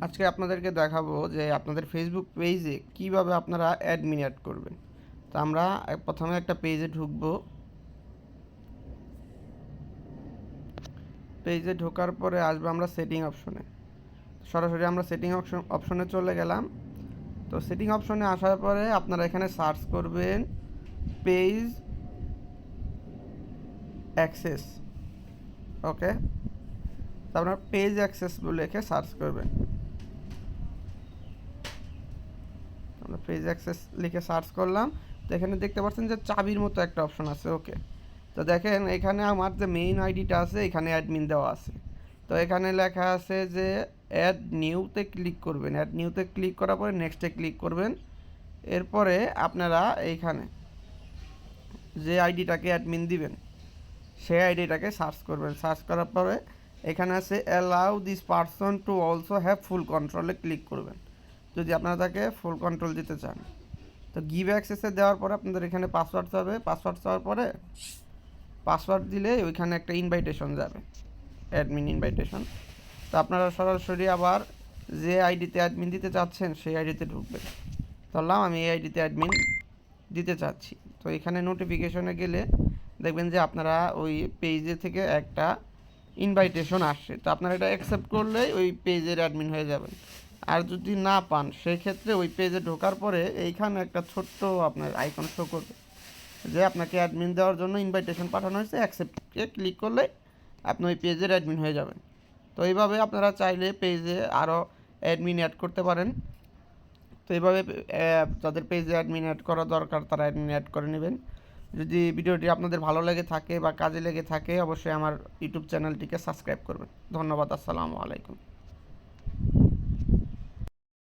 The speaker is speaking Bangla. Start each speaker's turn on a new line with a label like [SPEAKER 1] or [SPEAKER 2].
[SPEAKER 1] আজকে আপনাদেরকে দেখাবো যে আপনাদের ফেসবুক পেজে কিভাবে আপনারা অ্যাডমিন অ্যাড করবেন। তো আমরা প্রথমে একটা পেজে ঢুকবো। পেজে ঢোকার পরে আসবো আমরা সেটিং অপশনে। সরাসরি আমরা সেটিং অপশনে চলে গেলাম। তো সেটিং অপশনে আসার পরে আপনারা এখানে সার্চ করবেন পেজ অ্যাক্সেস। ওকে, তো আপনার পেজ অ্যাক্সেস লিখে সার্চ করবেন। আমরা পেজ অ্যাক্সেস লিখে সার্চ করলাম। তো এখানে দেখতে পাচ্ছেন যে চাবির মতো একটা অপশন আছে। ওকে, তো দেখেন এখানে আমার যে মেইন আইডিটা আছে এখানে অ্যাডমিন দেওয়া আছে। তো এখানে লেখা আছে যে অ্যাড নিউতে ক্লিক করবেন। অ্যাড নিউতে ক্লিক করার পরে নেক্সটে ক্লিক করবেন। এরপরে আপনারা এইখানে যে আইডিটাকে অ্যাডমিন দিবেন সেই আইডিটাকে সার্চ করবেন। সার্চ করার পরে এখানে আছে allow this person to also have full কন্ট্রোলে ক্লিক করবেন যদি আপনারা তাকে ফুল কন্ট্রোল দিতে চান। তো গিভ অ্যাক্সেসে দেওয়ার পরে আপনাদের এখানে পাসওয়ার্ড চাবে। পাসওয়ার্ড চাওয়ার পরে পাসওয়ার্ড দিলে ওইখানে একটা ইনভাইটেশন যাবে, অ্যাডমিন ইনভাইটেশন। তো আপনারা সরাসরি আবার যে আইডিতে অ্যাডমিন দিতে চাচ্ছেন সেই আইডিতে ঢুকবেন। ধরলাম আমি এই আইডিতে অ্যাডমিন দিতে চাচ্ছি। তো এখানে নোটিফিকেশনে গেলে দেখবেন যে আপনারা ওই পেজে থেকে একটা ইনভাইটেশন আসছে। তো আপনারা এটা অ্যাকসেপ্ট করলেই ওই পেজের অ্যাডমিন হয়ে যাবেন। আর যদি না পান সেই ক্ষেত্রে ওই পেজে ঢোকার পরে এইখানে একটা ছোট্ট আপনার আইকন শো করবে যে আপনাকে অ্যাডমিন দেওয়ার জন্য ইনভাইটেশন পাঠানো হয়েছে, অ্যাকসেপ্টে ক্লিক করলে আপনি ওই পেজের অ্যাডমিন হয়ে যাবেন। তো এইভাবে আপনারা চাইলে পেজে আরও অ্যাডমিন অ্যাড করতে পারেন। তো এইভাবে যাদের পেজে অ্যাডমিন অ্যাড করা দরকার তারা অ্যাডমিন অ্যাড করে নেবেন। যদি ভিডিওটি আপনাদের ভালো লেগে থাকে বা কাজে লেগে থাকে অবশ্যই আমার ইউটিউব চ্যানেলটিকে সাবস্ক্রাইব করবেন। ধন্যবাদ। আসসালামু আলাইকুম।